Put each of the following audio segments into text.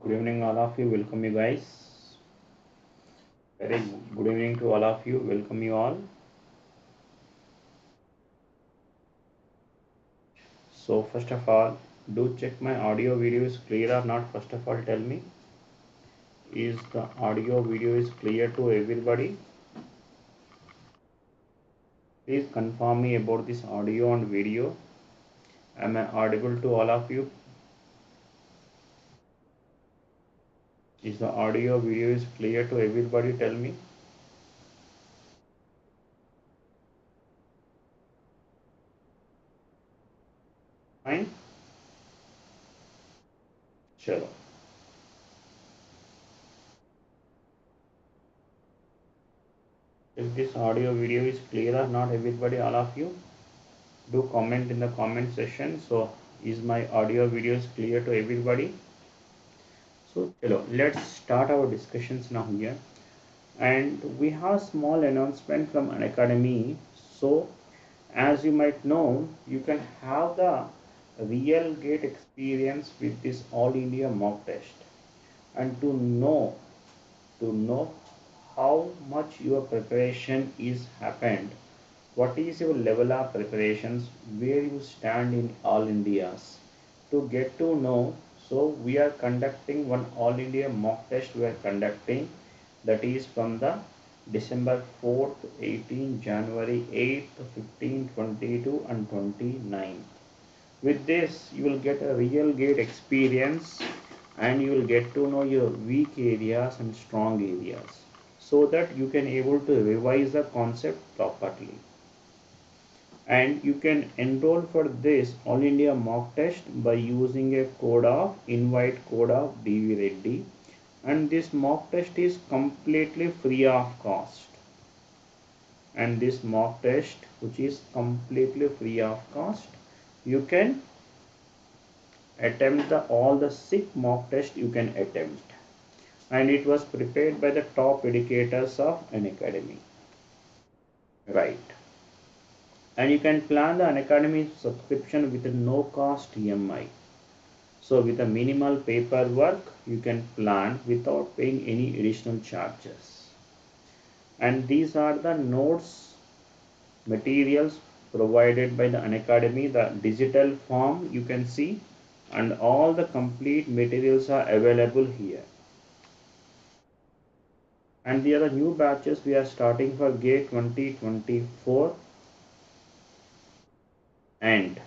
Good evening, all of you. Welcome you guys. Very good evening to all of you. Welcome you all. So first of all, do check my audio video is clear or not. First of all, tell me, is the audio video is clear to everybody? Please confirm me about this audio and video. Am I audible to all of you? Is the audio video is clear to everybody? Tell me. Fine. Chalo. If this audio video is clear or not, everybody, all of you, do comment in the comment section. So is my audio videos clear to everybody? So chalo, let's start our discussions now here. And we have small announcement from Unacademy. So as you might know, you can have the real GATE experience with this all India mock test, and to know how much your preparation is happened, what is your level of preparations, where you stand in all Indias, to get to know. So we are conducting one all India mock test. We are conducting, that is from the December 4th, 18th, January 8th, 15th, 22 and 29th. With this you will get a real GATE experience, and you will get to know your weak areas and strong areas, so that you can able to revise the concept properly. And you can enroll for this all India mock test by using a code of invite code of B V Reddy, and this mock test is completely free of cost. And this mock test, which is completely free of cost, you can attempt all the 6 mock tests you can attempt, and it was prepared by the top educators of Unacademy, right? And you can plan the Unacademy subscription with a no cost EMI. So with a minimal paperwork, you can plan without paying any additional charges. And these are the notes materials provided by the Unacademy, the digital form you can see, and all the complete materials are available here. And the other new batches we are starting for GATE 2024, and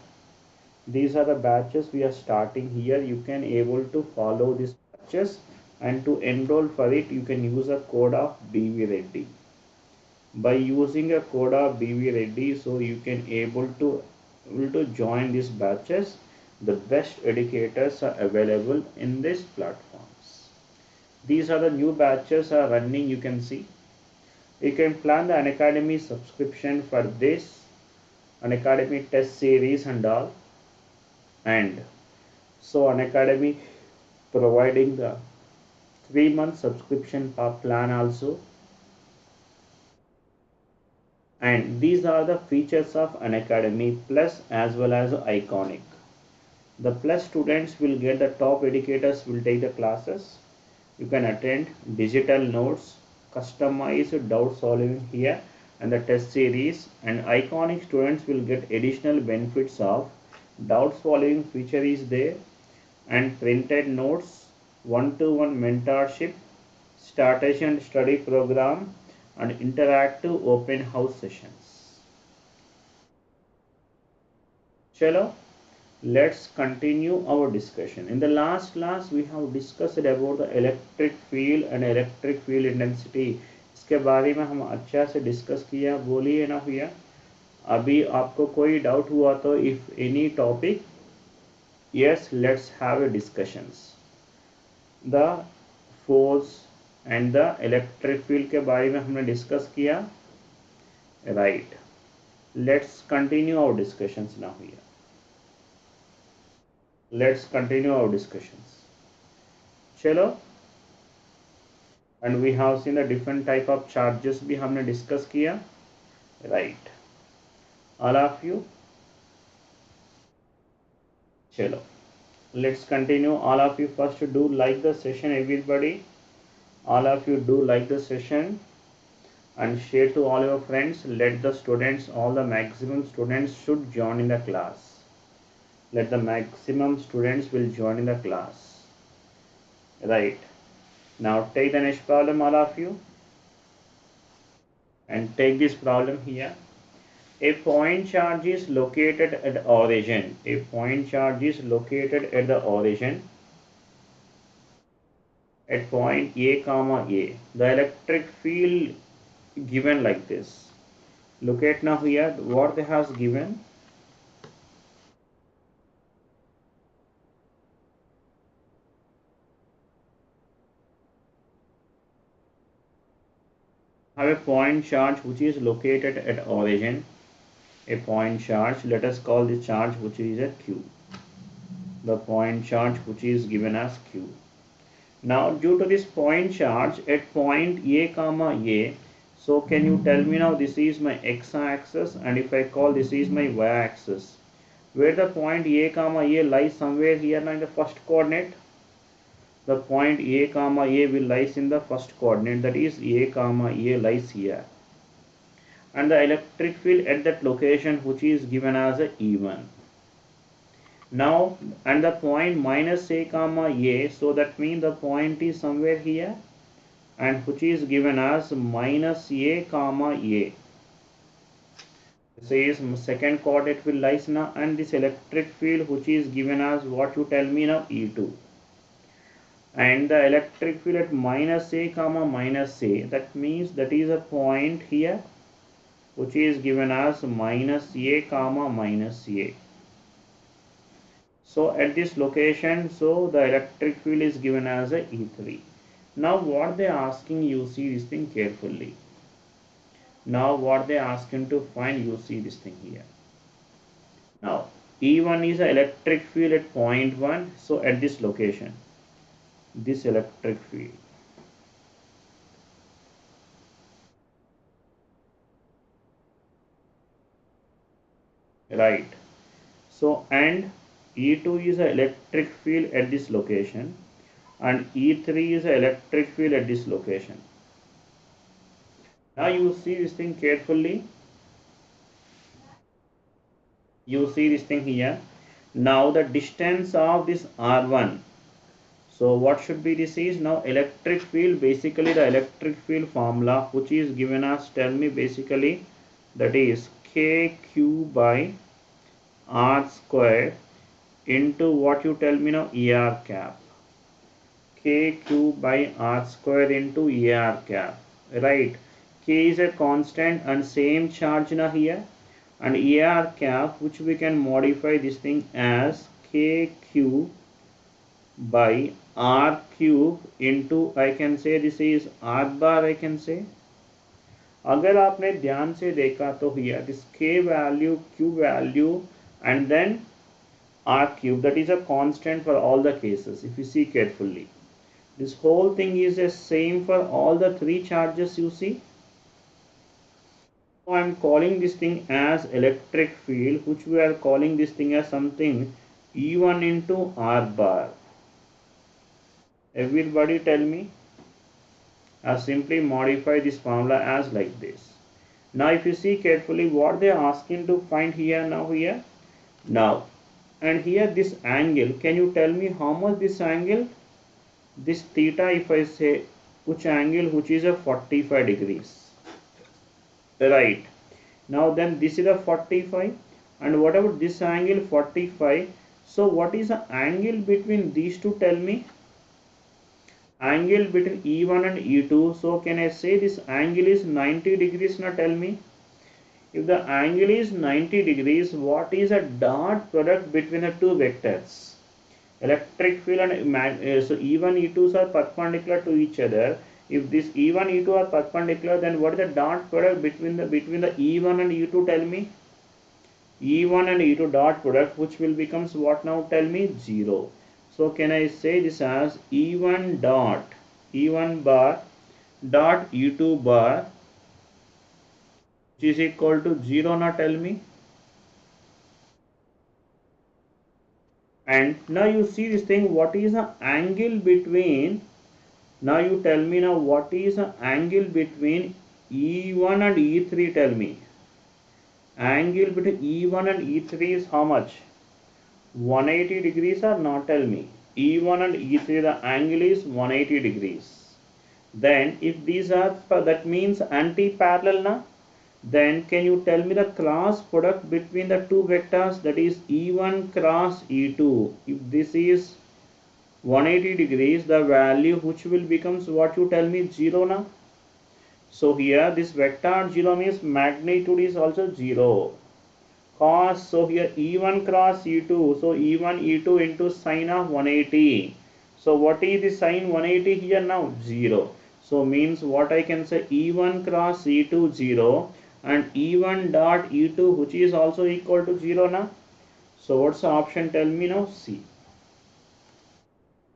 these are the batches we are starting here. You can able to follow these batches, and to enroll for it you can use a code of B V Reddy. By using a code of B V Reddy, so you can able to join these batches. The best educators are available in these platforms. These are the new batches are running, you can see. You can plan the Unacademy subscription for this Unacademy test series and all. And so Unacademy providing the 3-month subscription plan also. And these are the features of Unacademy Plus as well as Iconic. The Plus students will get, the top educators will take the classes. You can attend digital notes, customized doubt solving here, and the test series. And Iconic students will get additional benefits of doubt solving feature is there, and printed notes, one-to-one mentorship, startation study program, and interactive open house sessions. Chalo, let's continue our discussion. In the last class we have discussed about the electric field and electric field intensity. इसके बारे में हम अच्छा से discuss किया, बोलिए ना भैया, अभी आपको कोई डाउट हुआ तो if any topic, yes, let's have a discussions. The force and the electric field के बारे में हमने डिस्कस किया, right? Let's continue our discussions now here. Let's continue our discussions. चलो, and we have seen the different type of charges भी हमने discuss किया, right? All of you. चलो, Let's continue. All of you first do like the session, everybody. All of you do like the session and share to all your friends. Let the students, all the maximum students should join in the class. Let the maximum students will join in the class. Right. Now take the next problem, all of you, and take this problem here. A point charge is located at the origin. A point charge is located at the origin at point A comma A. The electric field given like this. Look at now here what they has given. Have a point charge which is located at origin. A point charge, let us call this charge which is a Q. The point charge which is given as Q. Now due to this point charge at point A comma A, so can you tell me now this is my x-axis, and if I call this is my y-axis, where the point A comma A lies somewhere here now in the first coordinate. The point A comma A will lies in the first coordinate, that is A comma A lies here, and the electric field at that location which is given as a E1. Now and the point minus A comma A, so that means the point is somewhere here and which is given as minus A comma A. Says second coordinate will lies now, and this electric field which is given as what you tell me now E2, and the electric field at minus A comma minus A, that means that is a point here which is given as minus A comma minus A. So at this location, so the electric field is given as a E3. Now what they asking, you see this thing carefully. Now what they asking to find, you see this thing here. Now E1 is the electric field at point 1, so at this location, this electric field. Right. So and E2 is the electric field at this location, and E3 is the electric field at this location. Now you see this thing carefully. You see this thing here. Now the distance of this R1. So what should be this is now electric field, basically the electric field formula which is given as, tell me basically, that is KQ by R square into what you tell me now ER cap. KQ by R square into ER cap. Right. K is a constant and same charge now here, and ER cap which we can modify this thing as KQ by R cube into, I can say this is R bar, I can say. अगर आपने ध्यान से देखा तो here this K value, Q value and then R cube, that is a constant for all the cases. If you see carefully, this whole thing is the same for all the three charges, you see. So I am calling this thing as electric field, which we are calling this thing as something E1 into R bar. Everybody tell me. I simply modify this formula as like this. Now if you see carefully what they are asking to find here now here. Now and here this angle, can you tell me how much this angle? This theta, if I say which angle, which is a 45 degrees. Right. Now then this is a 45, and what about this angle 45? So what is the angle between these two, tell me? Angle between E1 and E2, so can I say this angle is 90 degrees now, tell me? If the angle is 90 degrees, what is a dot product between the two vectors? Electric field and so E1, E2s are perpendicular to each other. If this E1, E2 are perpendicular, then what is the dot product between the E1 and E2, tell me? E1 and E2 dot product, which will becomes what now, tell me? 0. So can I say this as E1 dot E1 bar dot E2 bar, which is equal to 0 now, tell me? And now you see this thing, what is the angle between, now you tell me now what is the angle between E1 and E3, tell me. Angle between E1 and E3 is how much? 180 degrees or not, tell me. E1 and E3, the angle is 180 degrees. Then if these are, that means anti-parallel na, then can you tell me the cross product between the two vectors, that is E1 cross E2. If this is 180 degrees, the value which will becomes, what you tell me, 0 na. So here this vector 0 means magnitude is also 0. Cos, so here E1 cross E2, so E1 E2 into sine of 180. So what is the sine 180 here now? 0. So means what I can say, E1 cross E2 0 and E1 dot E2 which is also equal to 0 now. So what's the option, tell me now? C.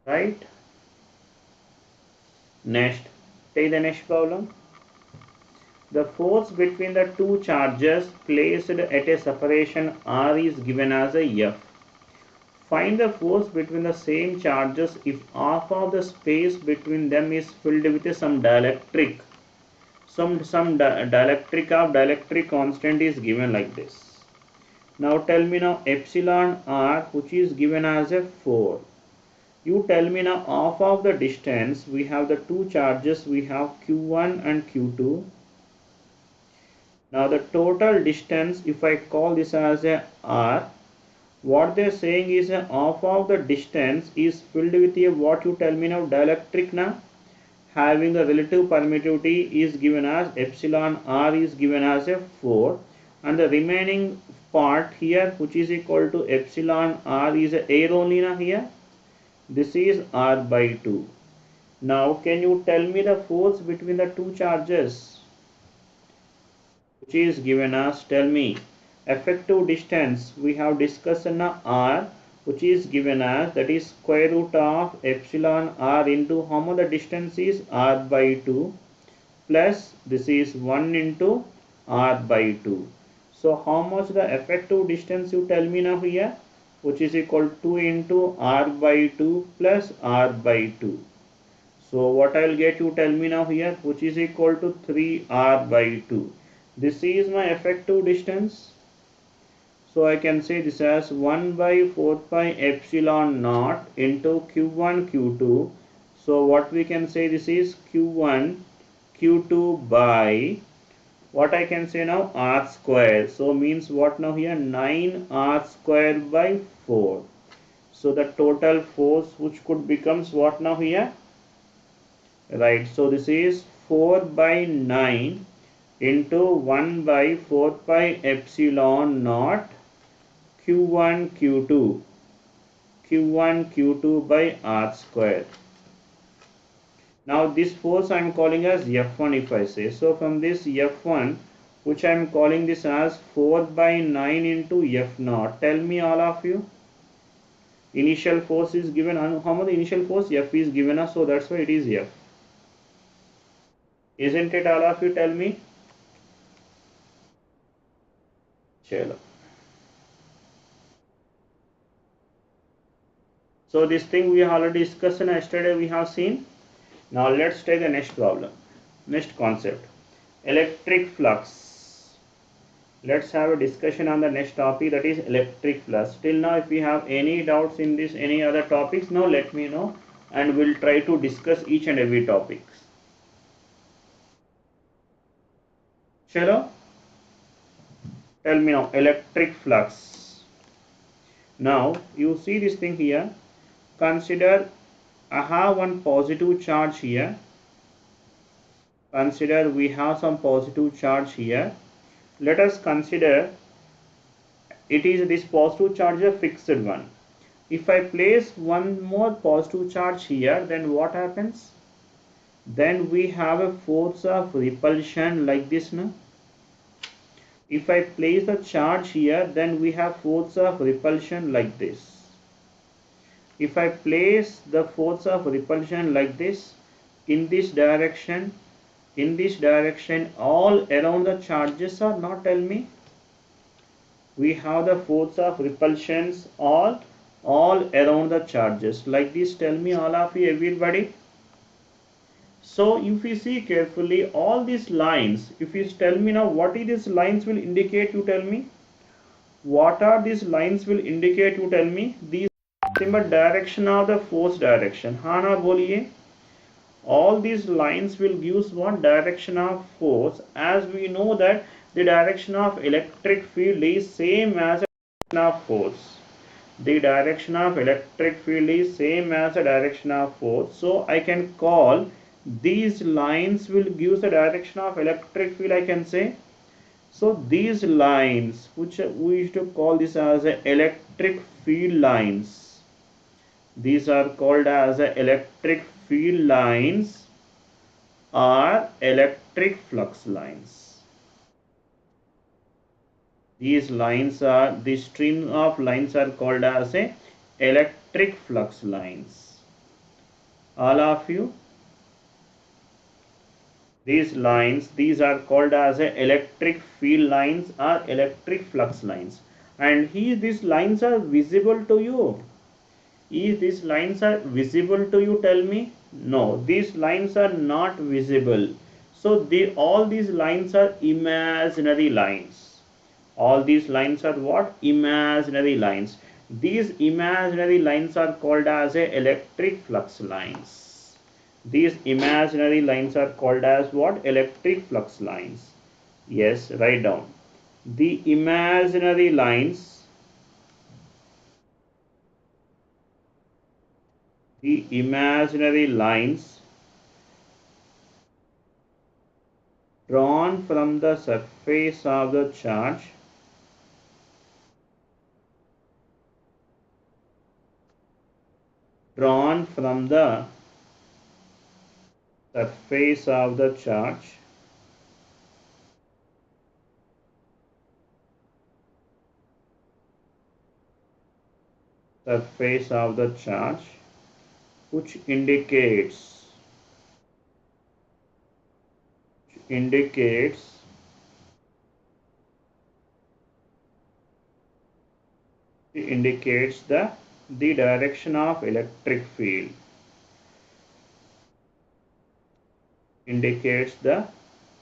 Right? Next, take the next problem. The force between the two charges placed at a separation r is given as a F. Find the force between the same charges if half of the space between them is filled with some dielectric. Some dielectric constant is given like this. Now tell me now epsilon r, which is given as a 4. You tell me now half of the distance, we have the two charges, we have q1 and q2. Now the total distance, if I call this as a r, what they are saying is half of the distance is filled with a, what you tell me now, dielectric na, having the relative permittivity is given as epsilon r is given as a 4, and the remaining part here which is equal to epsilon r is a air only na here. This is r by 2. Now can you tell me the force between the two charges, which is given as, tell me, effective distance we have discussed in r, which is given as, that is square root of epsilon r into how much the distance is r by 2 plus this is 1 into r by 2. So how much the effective distance, you tell me now here, which is equal to 2 into r by 2 plus r by 2. So what I will get, you tell me now here, which is equal to 3r by 2. This is my effective distance. So I can say this as 1 by 4 pi epsilon naught into q1 q2. So what we can say, this is q1 q2 by, what I can say now, r square. So means what now here, 9r square by 4. So the total force which could becomes what now here, right? So this is 4 by 9 into 1 by 4 pi epsilon naught q1 q2 by r square. Now this force I am calling as F1 if I say. So from this F1, which I am calling this as 4 by 9 into F0. Tell me all of you. Initial force is given, how much the initial force? F is given us, so that's why it is F. Isn't it, all of you? Tell me. Chalo. So this thing we already discussed yesterday, we have seen. Now let's take the next problem. Next concept. Electric flux. Let's have a discussion on the next topic, that is electric flux. Till now if we have any doubts in this, any other topics, now let me know and we'll try to discuss each and every topic. Chalo? Tell me now, electric flux. Now you see this thing here. Consider I have one positive charge here. Consider we have some positive charge here. Let us consider it is this positive charge, a fixed one. If I place one more positive charge here, then what happens? Then we have a force of repulsion like this now. If I place the charge here, then we have force of repulsion like this. If I place the force of repulsion like this, in this direction, all around the charges are not, tell me. We have the force of repulsions all all around the charges. Like this, tell me all of you, everybody. So if you see carefully all these lines, if you tell me now what is these lines will indicate, you tell me. What are these lines will indicate, you tell me. These symbol direction of the force direction. हाँ ना बोलिए. All these lines will give what direction of force, as we know that the direction of electric field is same as the direction of force. The direction of electric field is same as the direction of force. So I can call these lines will give the direction of electric field, I can say. So these lines, which we used to call this as electric field lines, these are called as electric field lines or electric flux lines. These lines are, the stream of lines are called as electric flux lines. All of you, these lines, these are called as electric field lines or electric flux lines. And here these lines are visible to you. If these lines are visible to you, tell me. No, these lines are not visible. So all these lines are imaginary lines. All these lines are what? Imaginary lines. These imaginary lines are called as electric flux lines. These imaginary lines are called as what? Electric flux lines. Yes, write down. The imaginary lines, the imaginary lines drawn from the surface of the charge drawn from the surface of the charge surface of the charge which indicates the direction of electric field, indicates the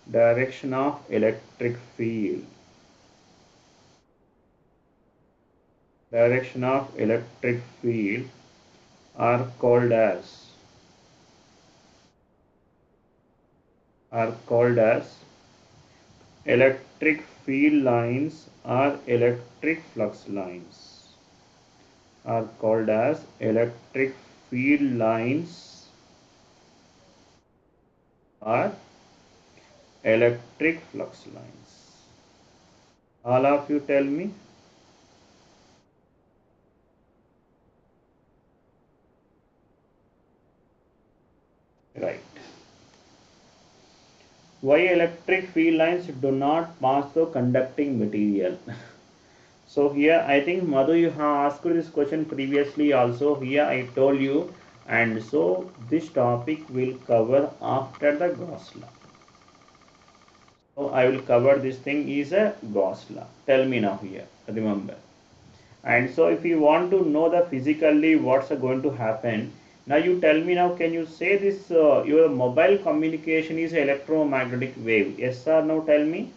direction of electric field, direction of electric field are called as electric field lines or electric flux lines, are called as electric field lines or electric flux lines. All of you tell me. Right. Why electric field lines do not pass through conducting material? So here I think Madhu, you have asked this question previously also. Here I told you, and so this topic will cover after the Gauss law. So I will cover this thing is a Gauss law. Tell me now here, remember. And so if you want to know the physically what's going to happen, now you tell me now, can you say this your mobile communication is electromagnetic wave? Yes or no? Tell me.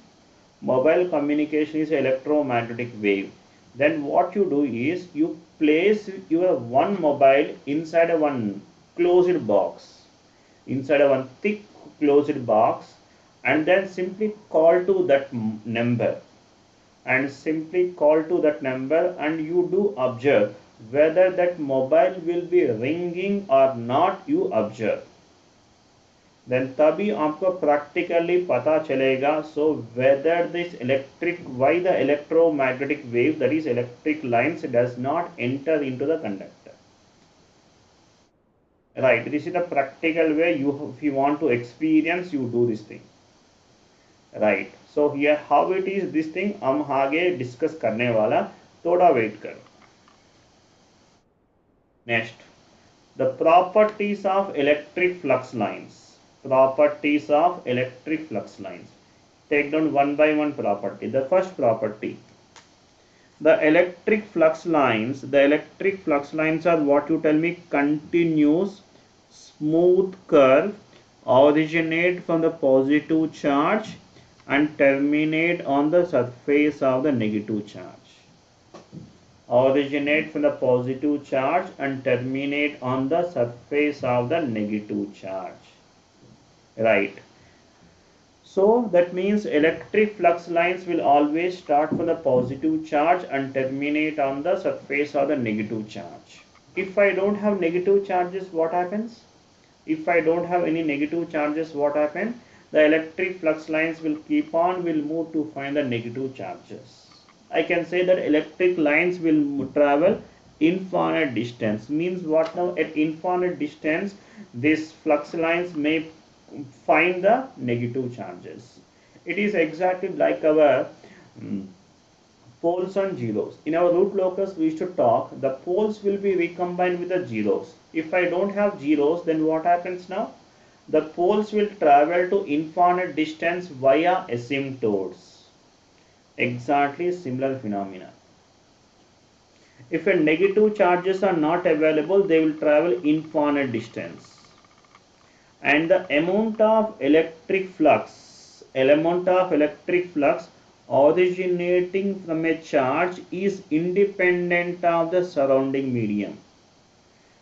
Mobile communication is electromagnetic wave. Then what you do is you place your one mobile inside a one closed box, inside a one thick closed box, and then simply call to that number, and simply call to that number, and you do observe whether that mobile will be ringing or not, you observe. Then तभी आपको practically पता चलेगा. So whether this electric, why the electromagnetic wave, that is electric lines, does not enter into the conductor. Right, this is the practical way. You, if you want to experience, you do this thing. Right, so here how it is this thing हम आगे discuss करने वाला, थोड़ा wait करो. Next, the properties of electric flux lines. Properties of electric flux lines. Take down one by one property. The first property, The electric flux lines are what you tell me, continuous smooth curve, originate from the positive charge and terminate on the surface of the negative charge. Originate from the positive charge and terminate on the surface of the negative charge. Right. So that means electric flux lines will always start from the positive charge and terminate on the surface of the negative charge. If I don't have negative charges, what happens? If I don't have any negative charges, what happens? The electric flux lines will move to find the negative charges. I can say that electric lines will travel infinite distance. Means what now? At infinite distance, these flux lines may find the negative charges. It is exactly like our poles and zeros. In our root locus, we used to talk, the poles will be recombined with the zeros. If I don't have zeros, then what happens now? The poles will travel to infinite distance via asymptotes. Exactly similar phenomena. If a negative charges are not available, they will travel infinite distance. And the amount of electric flux originating from a charge is independent of the surrounding medium.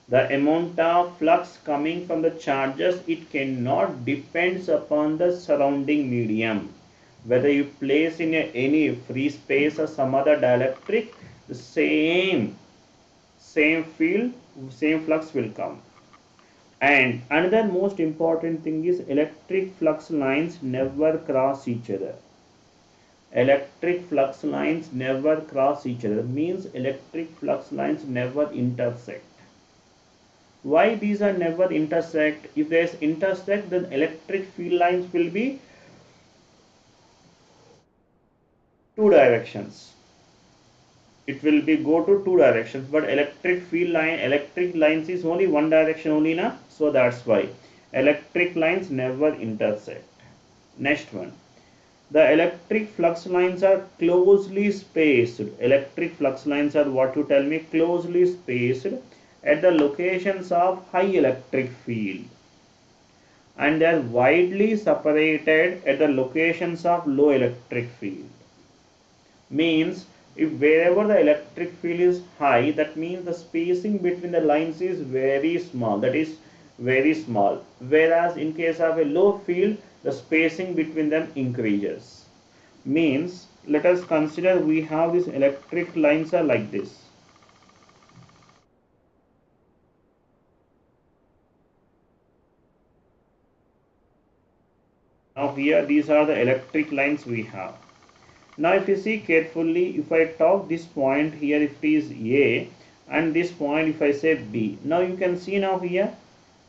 The amount of flux coming from the charges, it cannot depends upon the surrounding medium. Whether you place in any free space or some other dielectric, the same field, same flux will come. And another most important thing is electric flux lines never cross each other. Electric flux lines never cross each other means electric flux lines never intersect. Why these are never intersect? If there is intersect, then electric field lines will be two directions. It will be go to two directions, but electric lines is only one direction only na, so that's why electric lines never intersect. Next one, the electric flux lines are closely spaced. Electric flux lines are what you tell me, closely spaced at the locations of high electric field, and they are widely separated at the locations of low electric field. Means if wherever the electric field is high, that means the spacing between the lines is very small, that is very small, whereas in case of a low field, the spacing between them increases. Means let us consider we have these electric lines are like this. Now here these are the electric lines we have. Now if you see carefully, if I talk this point here, if it is A, and this point if I say B, now you can see now here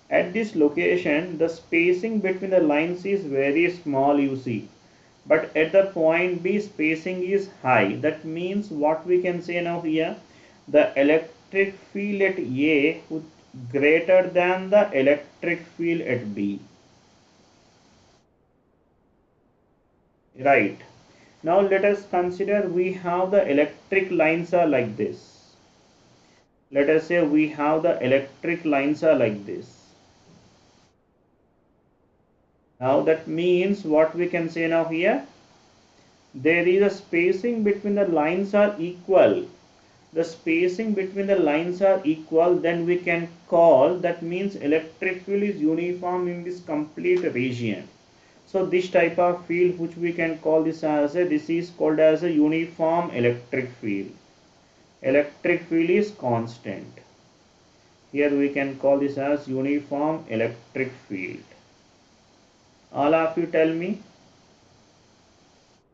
at this location the spacing between the lines is very small, you see, but at the point B spacing is high. That means what we can say now here, the electric field at A would greater than the electric field at B. Right. Now let us consider we have the electric lines are like this. Let us say we have the electric lines are like this. Now that means what we can say now here, there is a spacing between the lines are equal. The spacing between the lines are equal, then we can call, that means electric field is uniform in this complete region. So this type of field, which we can call this as this is called as a uniform electric field. Electric field is constant. Here we can call this as uniform electric field. All of you tell me.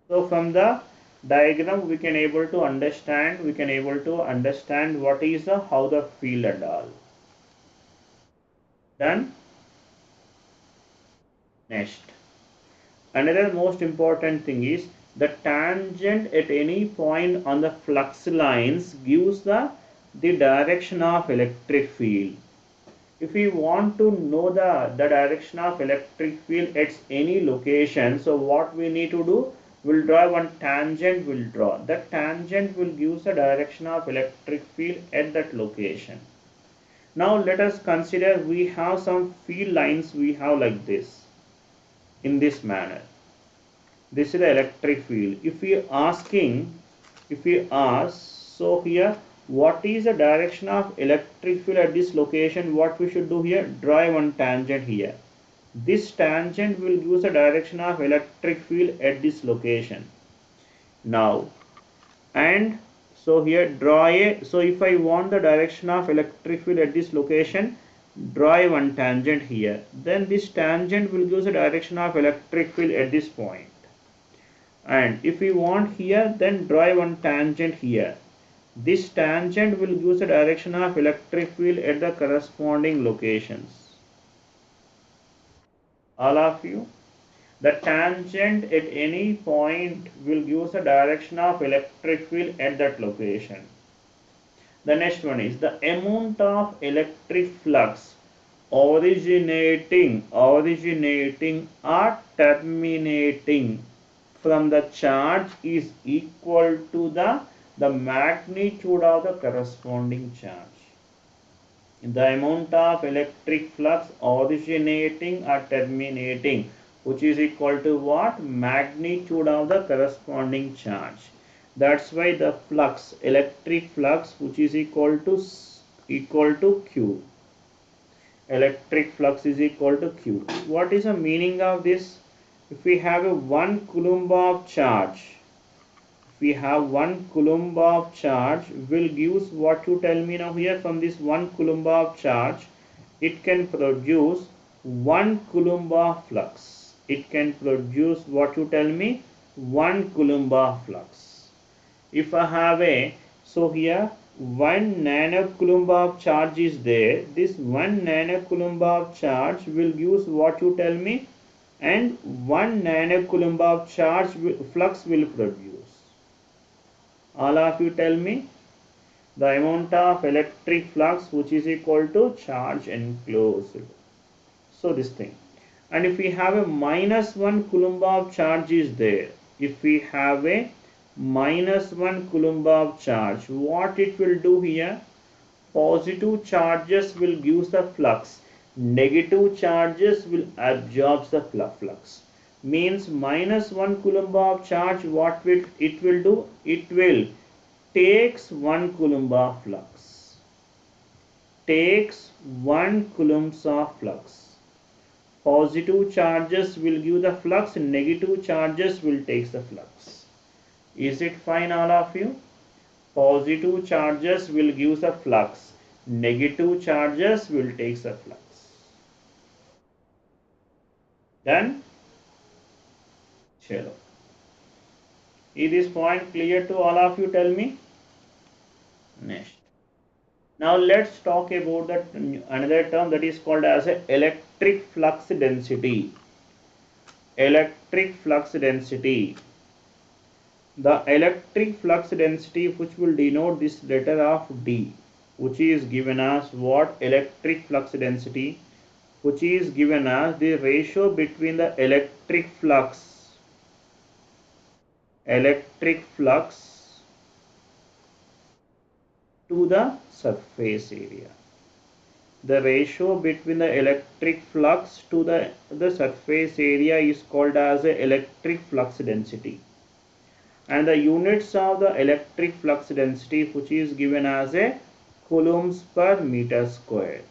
So from the diagram we can able to understand what is the how the field and all. Done. Next, another most important thing is the tangent at any point on the flux lines gives the direction of electric field. If we want to know the direction of electric field at any location, so what we need to do, We'll draw one tangent, we'll draw. That tangent will give the direction of electric field at that location. Now let us consider we have some field lines we have like this, in this manner. This is the electric field. If we ask, so here, what is the direction of electric field at this location? What we should do here? Draw one tangent here. This tangent will give the direction of electric field at this location. Now, and so here draw a, so if I want the direction of electric field at this location, draw one tangent here. Then this tangent will give the direction of electric field at this point. And if we want here, then draw one tangent here. This tangent will give the direction of electric field at the corresponding locations. All of you, the tangent at any point will give the direction of electric field at that location. The next one is the amount of electric flux originating or terminating from the charge is equal to the magnitude of the corresponding charge. The amount of electric flux originating or terminating, which is equal to what? Magnitude of the corresponding charge. That's why the flux, electric flux, which is equal to Q. Electric flux is equal to Q. What is the meaning of this? If we have a 1 coulomb of charge, we have 1 coulomb of charge, will give what you tell me now here. From this 1 coulomb of charge, it can produce 1 coulomb of flux. It can produce what you tell me, 1 coulomb of flux. If I have a, so here 1 nanocoulomb of charge is there. This 1 nanocoulomb of charge will give what you tell me, and 1 nanocoulomb of charge flux will produce. All of you tell me the amount of electric flux which is equal to charge enclosed. So this thing. And if we have a minus 1 coulomb of charge is there, if we have a minus 1 coulomb of charge, what it will do here? Positive charges will give the flux, negative charges will absorb the flux. Means minus 1 coulomb of charge, what it will do? It will takes 1 coulomb of flux. Takes 1 coulomb of flux. Positive charges will give the flux, negative charges will take the flux. Is it fine, all of you? Positive charges will give the flux, negative charges will take the flux. Done? Chalo. Is this point clear to all of you? Tell me. Next. Now let's talk about that another term that is called as a electric flux density. Electric flux density. The electric flux density, which will denote this letter of D, which is given as what? Electric flux density, which is given as the ratio between the electric flux to the surface area. The ratio between the electric flux to the surface area is called as a electric flux density. And the units of the electric flux density, which is given as a coulombs per meter square.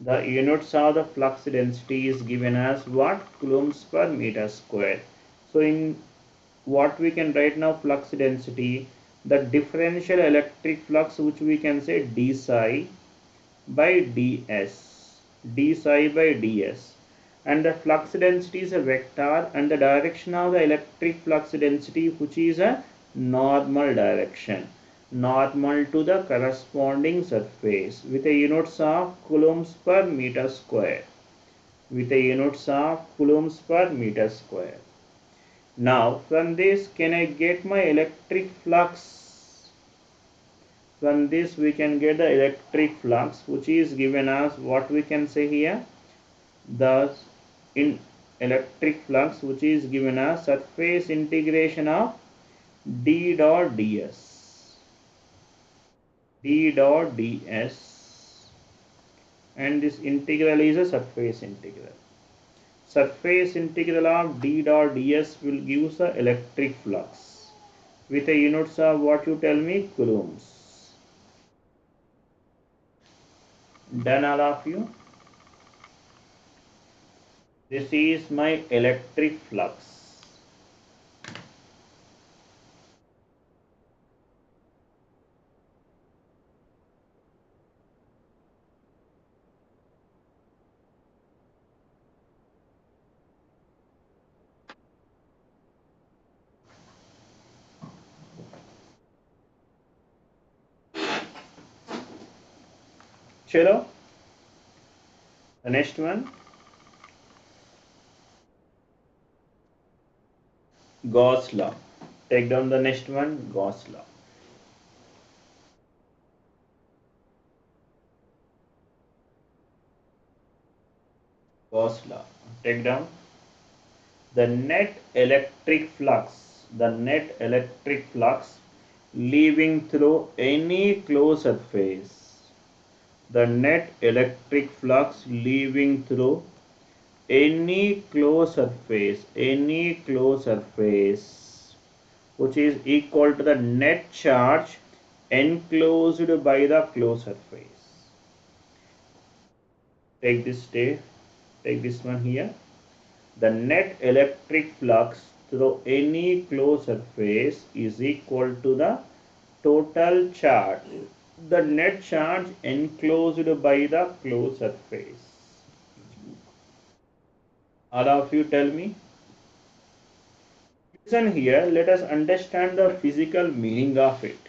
The units of the flux density is given as what? Coulombs per meter square. So in what we can write now, flux density, the differential electric flux, which we can say d psi by ds, d psi by ds. And the flux density is a vector, and the direction of the electric flux density, which is a normal direction, normal to the corresponding surface, with a units of coulombs per meter square, with a units of coulombs per meter square. Now from this, can I get my electric flux? From this we can get the electric flux, which is given as what we can say here, thus in electric flux, which is given as surface integration of d dot ds, d dot ds, and this integral is a surface integral. Surface integral of d dot ds will give the electric flux with a units of what you tell me, coulombs. Done all of you? This is my electric flux. Chalo, the next one, Gauss law. Take down the next one, Gauss law. Gauss law. Take down the net electric flux, leaving through any closed surface. The net electric flux leaving through any closed surface, which is equal to the net charge enclosed by the closed surface. Take this one here. The net electric flux through any closed surface is equal to the total charge, the net charge enclosed by the closed surface. All of you tell me. Listen here, let us understand the physical meaning of it.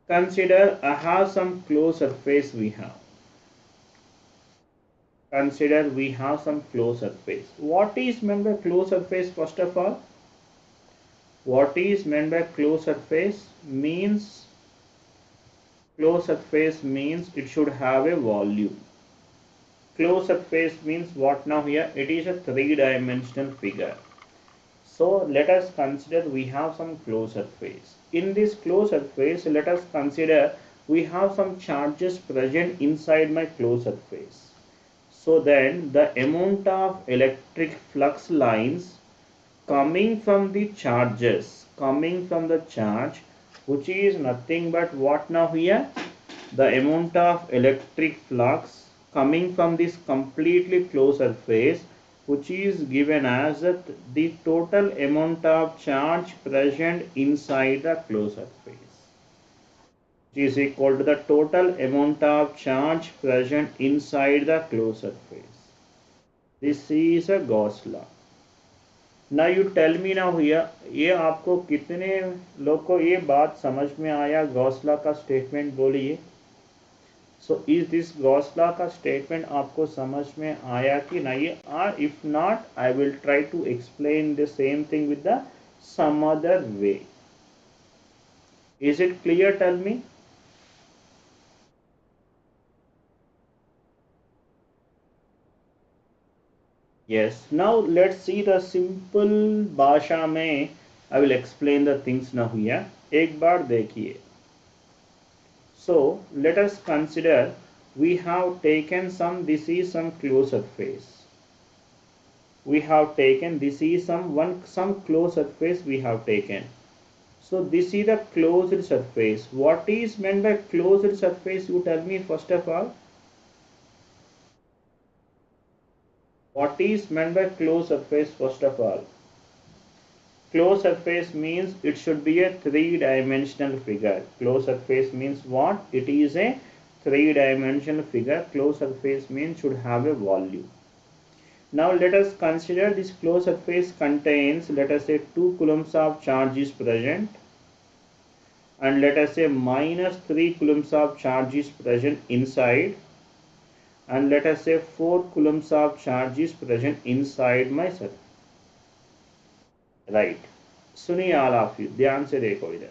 Consider I have some closed surface we have. Consider we have some closed surface. What is meant by closed surface first of all? What is meant by closed surface? Closed surface means it should have a volume. Closed surface means what now here? It is a three-dimensional figure. So let us consider we have some closed surface. In this closed surface, let us consider we have some charges present inside my closed surface. So then the amount of electric flux lines coming from the charges, which is nothing but what now here? The amount of electric flux coming from this completely closed surface, which is given as the total amount of charge present inside the closed surface, which is equal to the total amount of charge present inside the closed surface. This is a Gauss law. Now you tell me now here, ये आपको कितने लोग को ये बात समझ में आया? गॉस लॉ का स्टेटमेंट बोलिए. So is this Gauss law का statement आपको समझ में आया कि नहीं? Or if not, I will try to explain the same thing with the some other way. Is it clear? Tell me. Yes. Now let's see the simple भाषा में. I will explain the things now here. एक बार देखिए. So let us consider we have taken this is some closed surface. We have taken this is some closed surface we have taken. So this is the closed surface. What is meant by closed surface? You tell me first of all. What is meant by closed surface first of all? Closed surface means it should be a three-dimensional figure. Closed surface means what? It is a three-dimensional figure. Closed surface means should have a volume. Now let us consider this closed surface contains, let us say 2 coulombs of charge is present, and let us say minus 3 coulombs of charge is present inside, and let us say 4 coulombs of charge is present inside my surface. Right. सुनिए all of you, ध्यान से देखो इधर.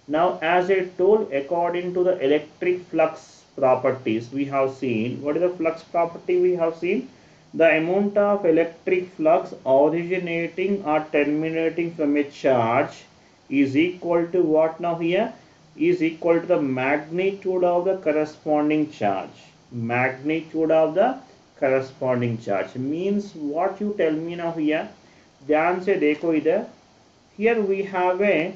Now as I told, according to the electric flux properties we have seen. What is the flux property we have seen? The amount of electric flux originating or terminating from a charge is equal to what now here? Is equal to the magnitude of the corresponding charge. Magnitude of the corresponding charge means what you tell me now here. ध्यान से देखो इधर. Here we have a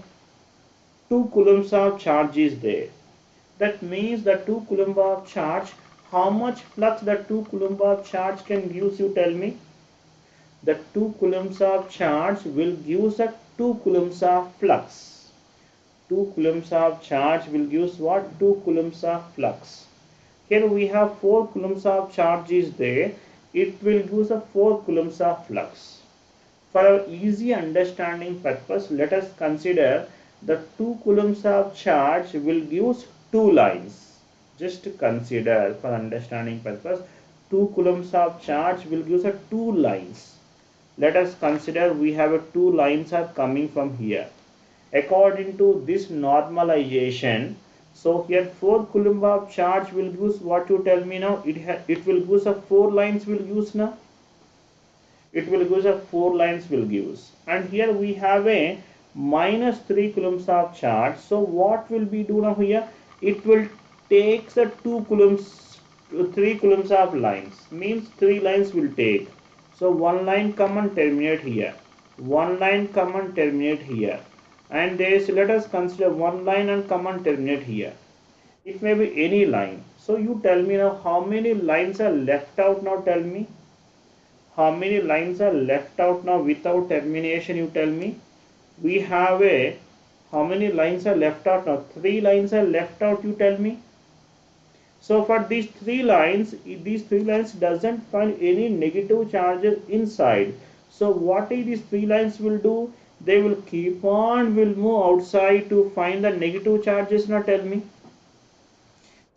2 coulombs of charge is there. That means the 2 coulomb of charge, how much flux the 2 coulomb of charge can give, you tell me? The 2 coulombs of charge will give the 2 coulombs of flux. 2 coulombs of charge will give what? 2 coulombs of flux. Here we have 4 coulombs of charge is there. It will give the 4 coulombs of flux. For our easy understanding purpose, let us consider the 2 coulombs of charge will give 2 lines. Just consider for understanding purpose, 2 coulombs of charge will give us 2 lines. Let us consider we have 2 lines are coming from here. According to this normalization, so here 4 coulomb of charge will give what you tell me now? It will give us 4 lines will use now. It will give us 4 lines will give. And here we have a minus 3 coulombs of charge. So what will be do now here? It will take the 2 coulombs, 3 coulombs of lines. Means 3 lines will take. So one line come and terminate here. One line come and terminate here. And there is, let us consider one line and come and terminate here. It may be any line. So you tell me now how many lines are left out now, tell me. How many lines are left out now without termination, you tell me. We have a, how many lines are left out now? 3 lines are left out, you tell me. So for these 3 lines doesn't find any negative charges inside. So what these 3 lines will do? They will keep on, will move outside to find the negative charges now, tell me.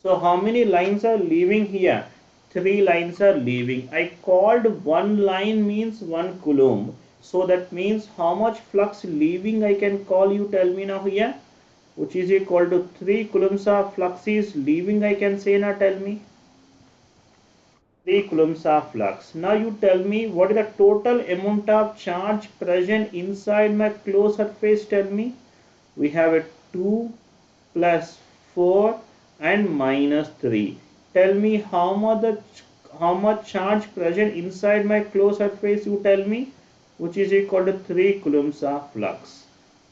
So how many lines are leaving here? 3 lines are leaving. I called one line means 1 coulomb. So that means how much flux leaving I can call, you tell me now here, which is equal to 3 coulombs of flux is leaving, I can say now, tell me. 3 coulombs of flux. Now you tell me what is the total amount of charge present inside my closed surface, tell me. We have a 2 plus 4 and minus 3. Tell me how much charge present inside my closed surface, you tell me, which is equal to 3 coulombs of flux.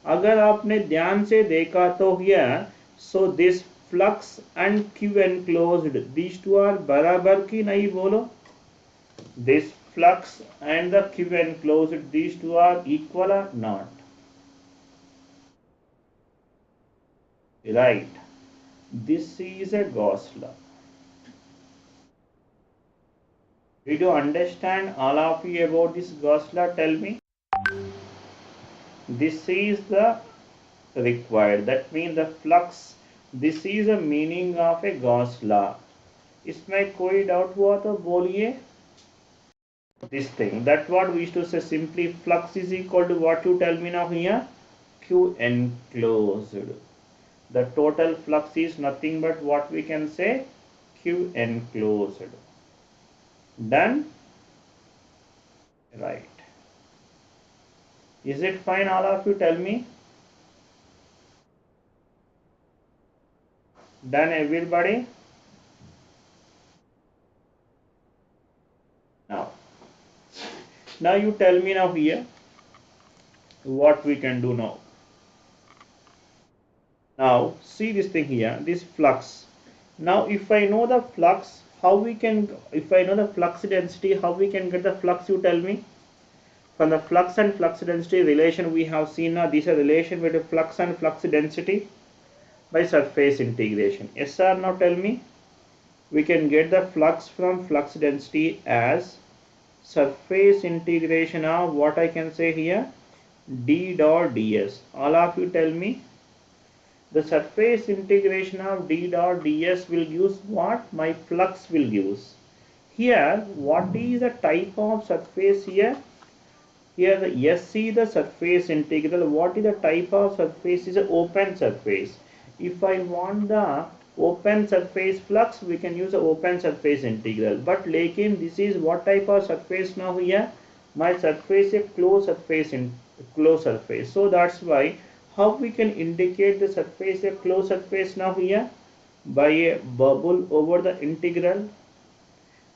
अगर आपने ध्यान से देखा तो here, so this flux and Q enclosed, these two are बराबर की नहीं बोलो? This flux and the Q enclosed, these two are equal or not? Right. This is a Gauss law. Did you understand all of you about this Gauss law? Tell me. This is the required. That means the flux. This is the meaning of a Gauss law. इसमें कोई doubt हुआ तो बोलिए. This thing. That's what we used to say. Simply flux is equal to what you tell me now here. Q enclosed. The total flux is nothing but what we can say. Q enclosed. Done? Right. Is it fine, all of you? Tell me. Done, everybody? Now you tell me now here what we can do now. Now see this thing here, this flux. Now if I know the flux, if I know the flux density, how we can get the flux, you tell me. From the flux and flux density relation we have seen now, this is a relation between flux and flux density by surface integration. Yes sir, now tell me. We can get the flux from flux density as surface integration of what I can say here, d dot ds. All of you tell me. The surface integration of d dot ds will use what? My flux will use. Here, what is the type of surface here? Here the SC, the surface integral. What is the type of surface? Is an open surface. If I want the open surface flux, we can use a open surface integral. But lekin this is what type of surface now here? My surface is closed surface. So that's why how we can indicate the surface a closed surface now here? By a bubble over the integral.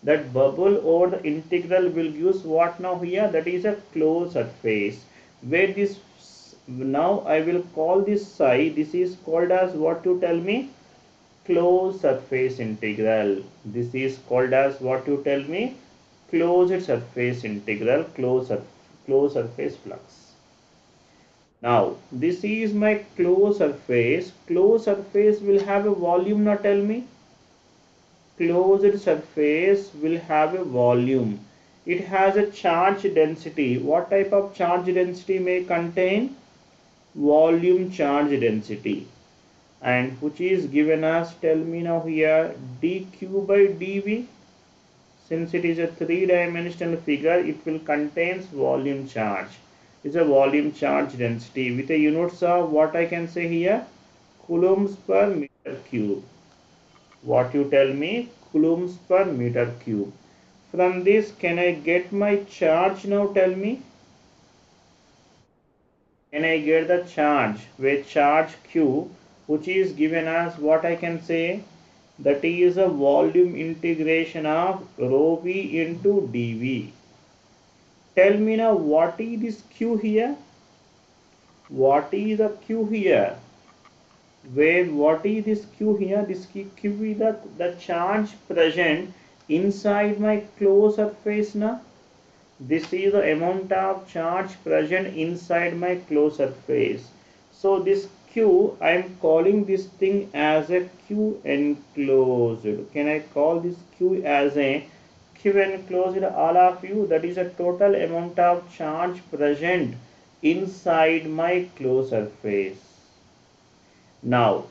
That bubble over the integral will use what now here? That is a closed surface. Where this now I will call this psi. This is called as what you tell me? Closed surface integral. This is called as what you tell me? Closed surface integral, closed surface flux. Now this is my closed surface. Closed surface will have a volume. Now tell me. Closed surface will have a volume. It has a charge density. What type of charge density may contain? Volume charge density. And which is given as, tell me now here, dq by dv. Since it is a three-dimensional figure, it will contains volume charge. It's a volume charge density with a units of what I can say here, coulombs per meter cube. What you tell me? Coulombs per meter cube. From this, can I get my charge now? Tell me. Can I get the charge with charge Q, which is given as what I can say? That is a volume integration of rho v into dv. Tell me now, what is this Q here? What is the Q here? Where what is this Q here? This Q is the charge present inside my closed surface now. This is the amount of charge present inside my closed surface. So this Q, I am calling this thing as a Q enclosed. Can I call this Q as a Q enclosed? All of you, that is a total amount of charge present inside my closed surface. Now,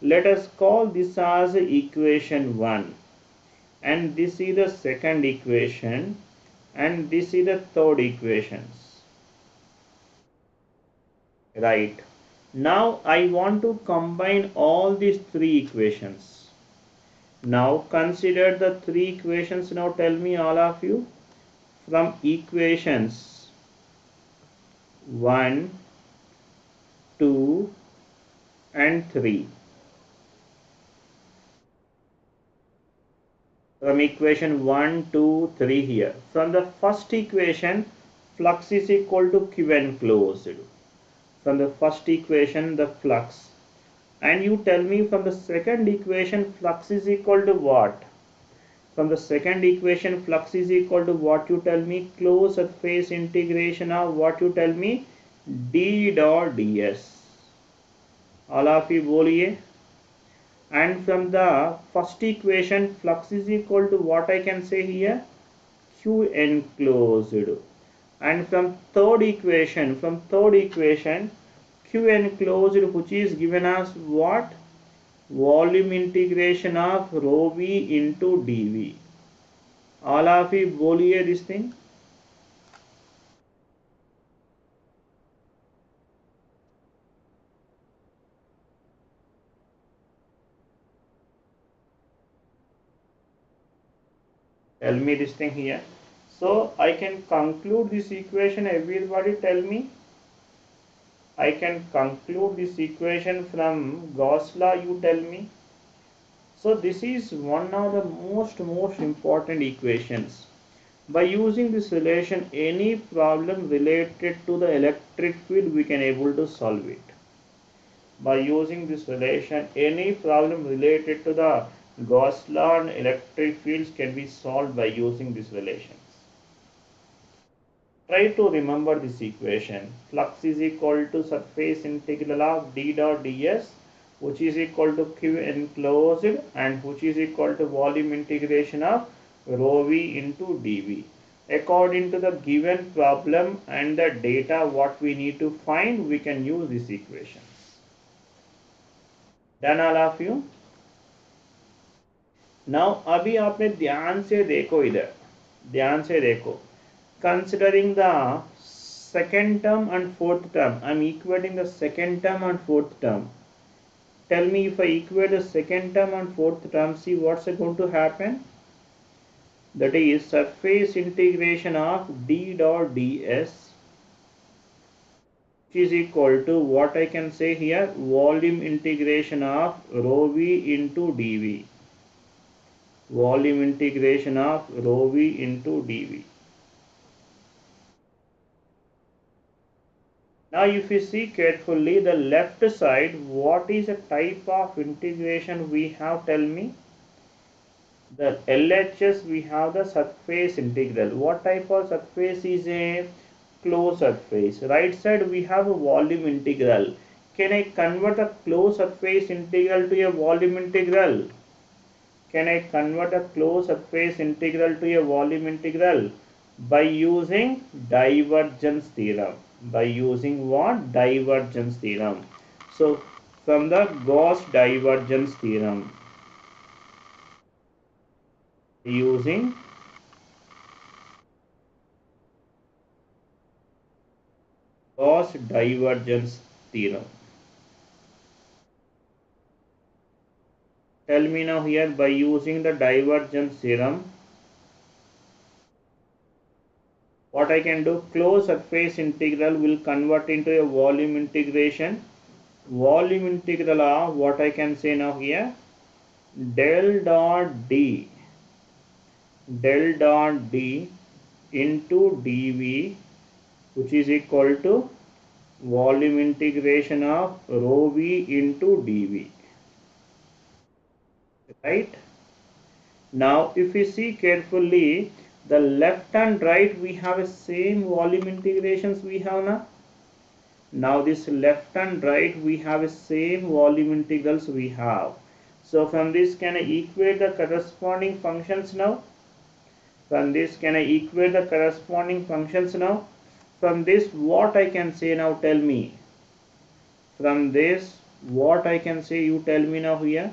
let us call this as equation 1. And this is the second equation. And this is the third equations. Right. Now I want to combine all these three equations. Now consider the three equations. Now tell me all of you, from equations 1, 2 and 3. From equation 1, 2, 3 here. From the first equation, flux is equal to Q enclosed. From the first equation, the flux. And you tell me from the second equation, flux is equal to what? From the second equation, flux is equal to what you tell me? Closed surface integration of what you tell me? D dot ds. All of you boliye. And from the first equation, flux is equal to what I can say here? Q enclosed. And from third equation, Q enclosed, which is given as what? Volume integration of rho v into dv. All of you boliye this thing. Tell me this thing here. So I can conclude this equation. Everybody tell me. I can conclude this equation from Gauss law. You tell me. So this is one of the most important equations. By using this relation, any problem related to the electric field, we can able to solve it. By using this relation, any problem related to the Gauss law and electric fields can be solved by using these relations. Try to remember this equation. Flux is equal to surface integral of d dot ds, which is equal to Q enclosed, and which is equal to volume integration of rho v into dv. According to the given problem and the data what we need to find, we can use these equations. Done all of you? Now अभी आपने ध्यान से देखो, इधर ध्यान से देखो. Considering the second term and fourth term, I am equating the second term and fourth term. tell me if I equate the second term and fourth term, see what's going to happen. That is surface integration of d dot ds, which is equal to what I can say here, volume integration of rho v into dv. Volume integration of rho v into dv. Now if you see carefully the left side, what is the type of integration we have, tell me. The LHS we have the surface integral. What type of surface is a closed surface? Right side we have a volume integral. Can I convert a closed surface integral to a volume integral? Can I convert a closed surface integral to a volume integral? By using divergence theorem. By using what? Divergence theorem. So from the Gauss divergence theorem, using Gauss divergence theorem. Tell me now here, by using the divergence theorem, what I can do? Closed surface integral will convert into a volume integration. Volume integral of what I can say now here, del dot d into dv, which is equal to volume integration of rho v into dv. Right? Now if we see carefully, the left and right we have a same volume integrations we have now. Now this left and right we have a same volume integrals we have. So from this can I equate the corresponding functions now? From this can I equate the corresponding functions now? From this what I can say now, tell me. From this what I can say, you tell me now here.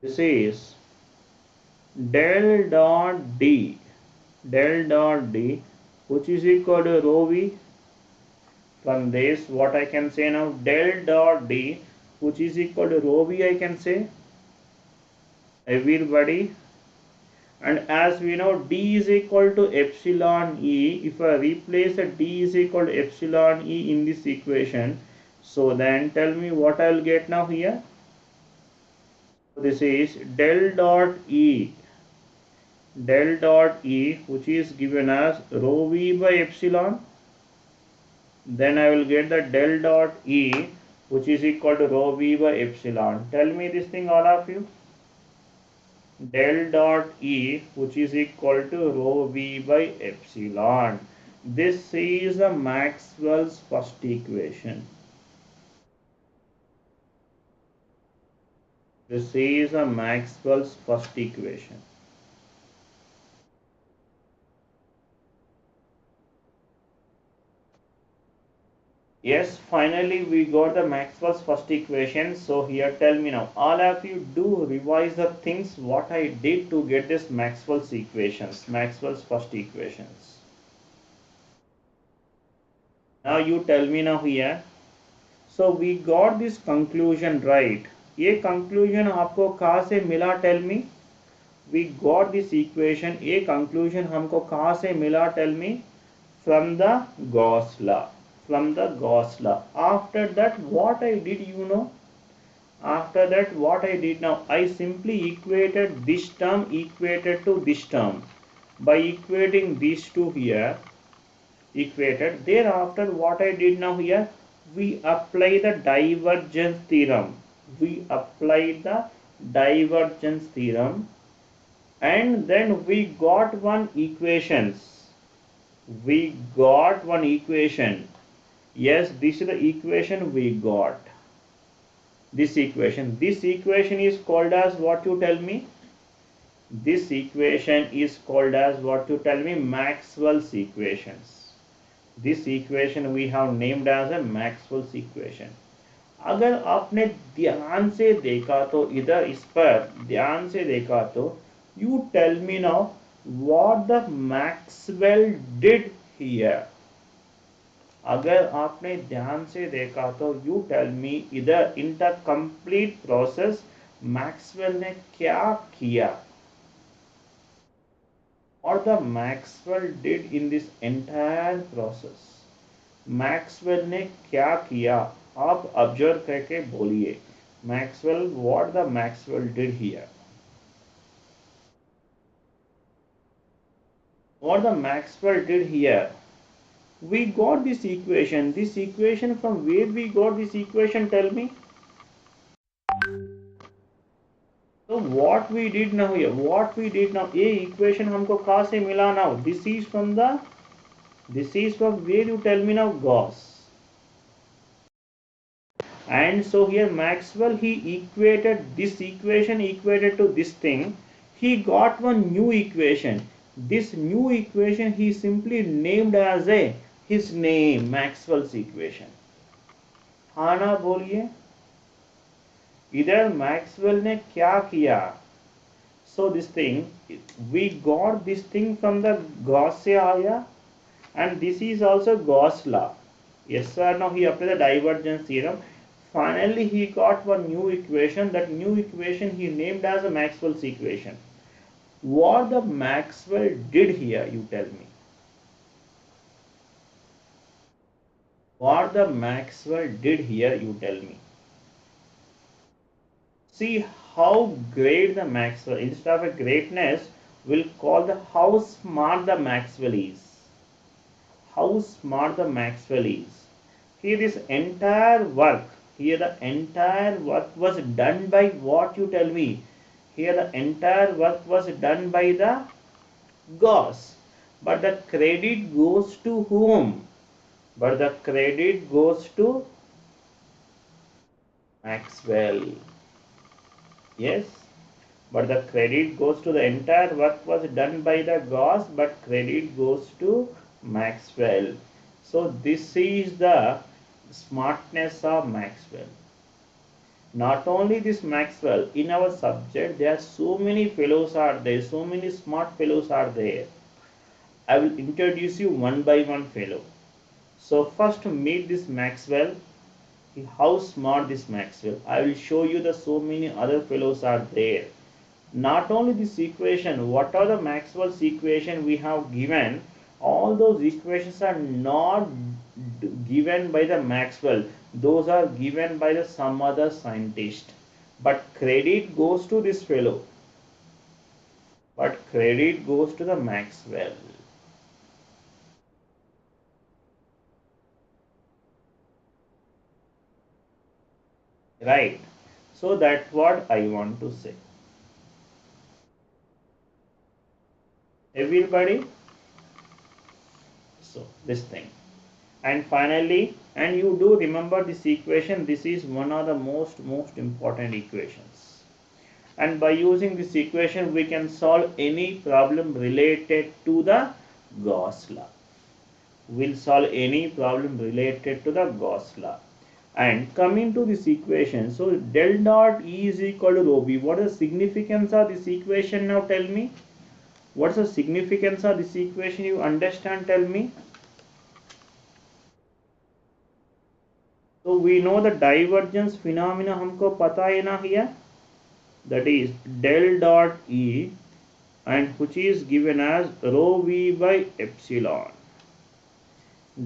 This is del dot d which is equal to rho v. From this what I can say now, del dot d which is equal to rho v I can say, everybody. And as we know d is equal to epsilon e, if I replace the d is equal to epsilon e in this equation, so then tell me what I will get now here. This is del dot e which is given as rho v by epsilon. Then I will get the del dot e which is equal to rho v by epsilon. Tell me this thing all of you. Del dot e which is equal to rho v by epsilon. This is a Maxwell's first equation. This is a Maxwell's first equation. Yes, finally we got the Maxwell's first equation. So here tell me now, all of you do revise the things what I did to get this Maxwell's equations, Maxwell's first equations. Now you tell me now here. So we got this conclusion, right? ये conclusion आपको कहाँ से मिला, tell me. We got this equation, ये conclusion हमको कहाँ से मिला, tell me. From the Gauss law. From the Gauss law. After that what I did, you know. After that what I did now, I simply equated this term equated to this term. By equating these two here, equated. Thereafter what I did now here, we apply the divergence theorem. We applied the divergence theorem and then we got one equations. We got one equation. Yes, this is the equation we got. This equation. This equation is called as what, you tell me? This equation is called as what, you tell me? Maxwell's equations. This equation we have named as a Maxwell's equation. अगर आपने ध्यान से देखा तो, इधर इस पर ध्यान से देखा तो, you tell me now what the Maxwell did here. अगर आपने ध्यान से देखा तो यू टेल मी इधर in the complete process Maxwell ने क्या किया, और the Maxwell did in this entire process. Maxwell ने क्या किया, आप ऑब्जर्व करके बोलिए Maxwell, what the Maxwell did here, what the Maxwell did here. We got this equation. This equation, from where we got this equation, tell me. So what we did now here, what we did now, ये equation हमको कहाँ से मिला now? This is from where, you tell me now, Gauss. And so here Maxwell, he equated this equation equated to this thing. He got one new equation. This new equation he simply named as his name, Maxwell's equation. हाँ ना बोलिए, इधर Maxwell ने क्या किया? So this thing, we got this thing from the Gauss से आया, and this is also Gauss law. Yes or no? He applied the divergence theorem. Finally he got one new equation. That new equation he named as a Maxwell's equation. What the Maxwell did here, you tell me. What the Maxwell did here, you tell me. See how great the Maxwell, instead of a greatness, we'll call the how smart the Maxwell is. How smart the Maxwell is. Here this entire work, here the entire work was done by what, you tell me. Here the entire work was done by the Gauss. But the credit goes to whom? But the credit goes to Maxwell. Yes. But the credit goes to, the entire work was done by the Gauss, but credit goes to Maxwell. So this is the smartness of Maxwell. Not only this Maxwell, in our subject there are so many fellows are there, so many smart fellows are there. I will introduce you one by one fellow. So first meet this Maxwell. How smart this Maxwell. I will show you the so many other fellows are there. Not only this equation, what are the Maxwell's equation we have given, all those equations are not given by the Maxwell, those are given by the some other scientist, but credit goes to this fellow, but credit goes to the Maxwell. Right, so that's what I want to say. Everybody, so this thing. And finally, and you do remember this equation, this is one of the most important equations, and by using this equation we can solve any problem related to the Gauss law. We'll solve any problem related to the Gauss law. And coming to this equation, so del dot E is equal to rho v. What is the significance of this equation now, tell me? What's the significance of this equation, you understand, tell me? So we know the divergence phenomena हमको पता है ना here, that is del dot E, and which is given as rho v by epsilon.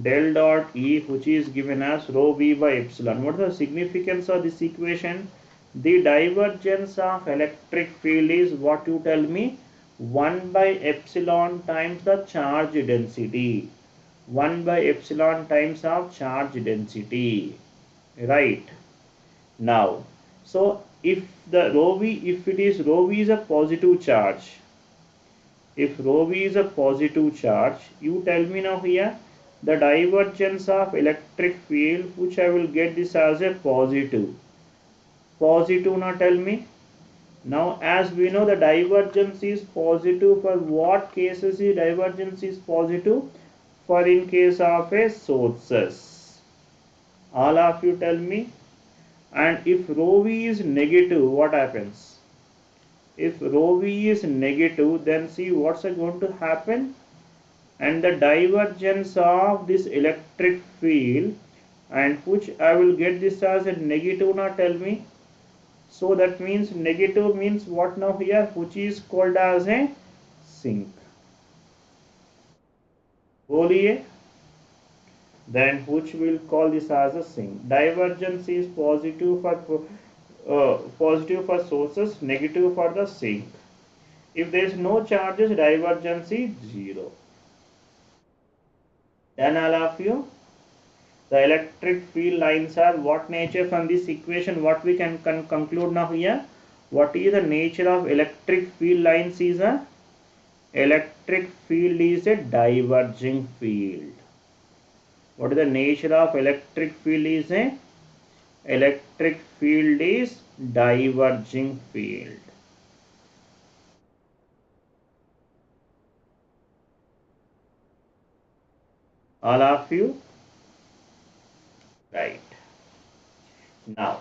Del dot E, which is given as rho v by epsilon. What is the significance of this equation? The divergence of electric field is what, you tell me? 1 by epsilon times the charge density. 1 by epsilon times of charge density. Right. Now, so if the rho v, if it is rho v is a positive charge, if rho v is a positive charge, you tell me now here the divergence of electric field, which I will get this as a positive. Positive, now tell me. Now as we know the divergence is positive, for what cases the divergence is positive? For in case of a sources. All of you tell me. And if rho v is negative, what happens? If rho v is negative, then see what's going to happen? and the divergence of this electric field, and which I will get this as a negative now, tell me. So that means negative means what now here, which is called as a sink. Boliye, then which will call this as a sink. Divergence is positive for sources, negative for the sink. If there is no charges, divergence is 0. Then all of you, the electric field lines are what nature from this equation? What we can conclude now here? What is the nature of electric field lines? Is a electric field is a diverging field. What is the nature of electric field? Is a electric field is diverging field. All of you, right? Now,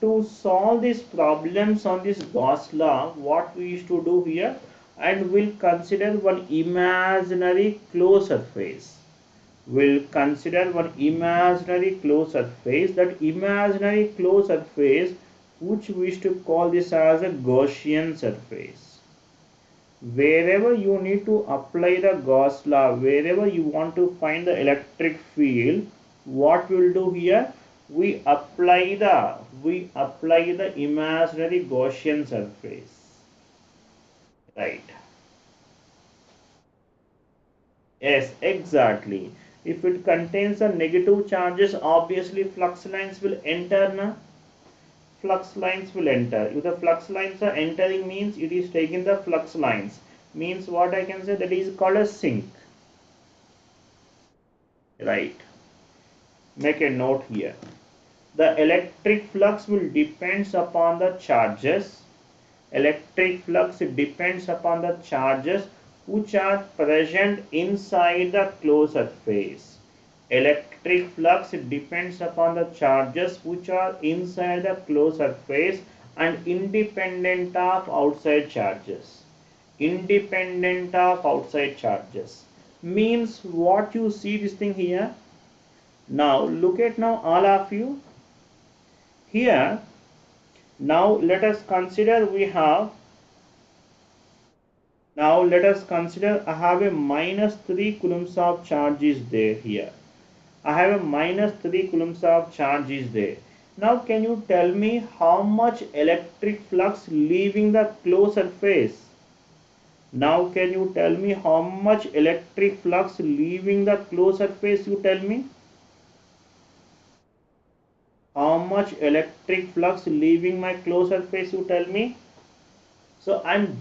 to solve these problems on this Gauss law, what we used to do here, and we'll consider one imaginary closed surface. We'll consider one imaginary closed surface. That imaginary closed surface, which we used to call this as a Gaussian surface. Wherever you need to apply the Gauss law, wherever you want to find the electric field, what we'll do here? We apply the imaginary Gaussian surface, right? Yes, exactly. If it contains a negative charges, obviously flux lines will enter. Na? Flux lines will enter. If the flux lines are entering, means it is taking the flux lines. Means what I can say, that is called a sink, right? Make a note here. The electric flux will depends upon the charges. Electric flux depends upon the charges which are present inside the closed surface. Electric flux depends upon the charges which are inside the closed surface and independent of outside charges. Independent of outside charges means what you see this thing here. Now look at now all of you here. Now let us consider I have a minus 3 coulombs of charge is there here. I have a minus 3 coulombs of charge is there. Now can you tell me how much electric flux leaving the closed surface? Now can you tell me how much electric flux leaving the closed surface? You tell me. How much electric flux leaving my closed surface? You tell me. So I'm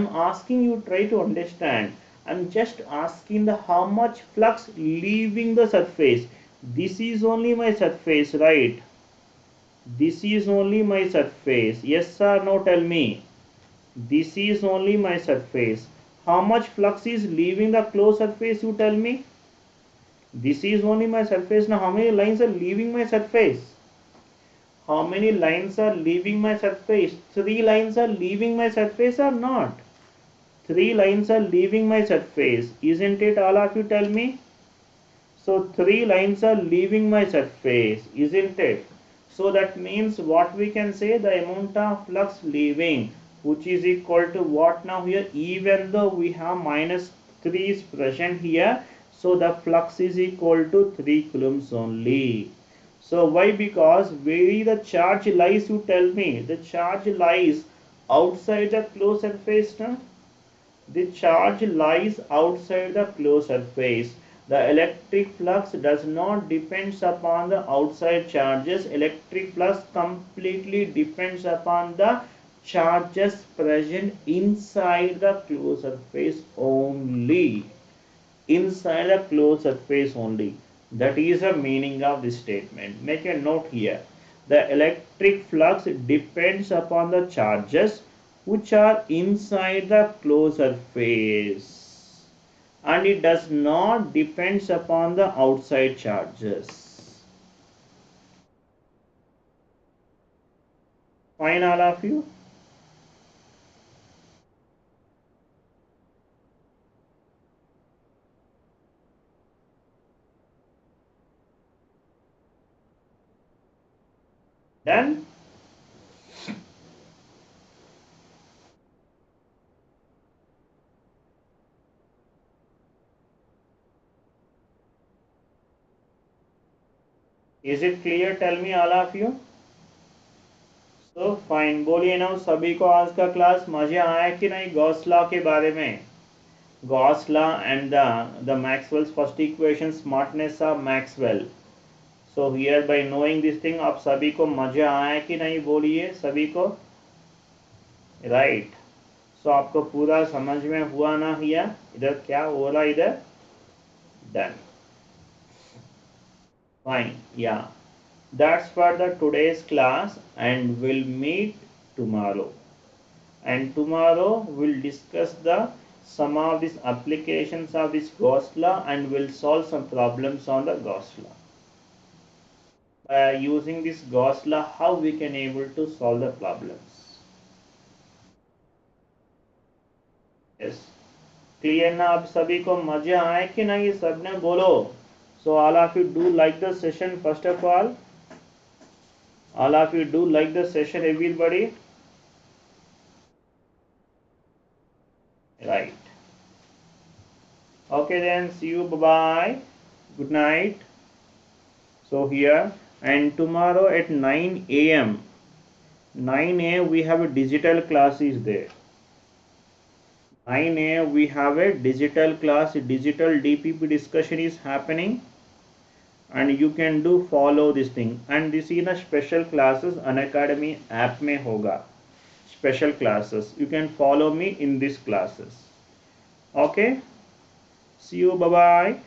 asking you, try to understand. I'm just asking the how much flux leaving the surface. This is only my surface, right? This is only my surface. Yes or no, tell me. This is only my surface. How much flux is leaving the closed surface? You tell me. This is only my surface. Now how many lines are leaving my surface? How many lines are leaving my surface? 3 lines are leaving my surface or not? 3 lines are leaving my surface. Isn't it? All of you tell me. So 3 lines are leaving my surface. Isn't it? So that means what we can say, the amount of flux leaving, which is equal to what now here? Even though we have minus 3 is present here, so the flux is equal to 3 coulombs only. So why? Because where the charge lies, you tell me. The charge lies outside the closed surface. No? The charge lies outside the closed surface. The electric flux does not depend upon the outside charges. Electric flux completely depends upon the charges present inside the closed surface only. Inside the closed surface only. That is the meaning of this statement. Make a note here. The electric flux depends upon the charges which are inside the closed surface, and it does not depends upon the outside charges. Fine, all of you? Done? Is it clear? Tell me all of you. So fine. बोलिए ना सभी को आज का class मजा आया कि नहीं गॉस लॉ के बारे में. Gauss law and the Maxwell's first equation, smartness of Maxwell. So here by knowing this thing आप सभी को मजा आया कि नहीं बोलिए सभी को. Right. So आपको पूरा समझ में हुआ ना हिया. इधर क्या बोला इधर. Done. Fine. Yeah. That's for the today's class and we'll meet tomorrow. And tomorrow we'll discuss the some of these applications of this Gauss law and we'll solve some problems on the Gauss law. By using this Gauss law, how we can able to solve the problems. Yes. Clear ना आप सभी को मजा आए कि नहीं सबने बोलो. So all of you do like the session first of all. All of you do like the session everybody. Right. Okay then, see you, bye bye, good night. So here and tomorrow at 9 a.m. 9 a.m. we have a digital class is there. 9 a.m. we have a digital class, digital DPP discussion is happening and you can do follow this thing. And this is a special classes Unacademy app में होगा. Special classes. You can follow me in these classes. Okay. See you. Bye bye.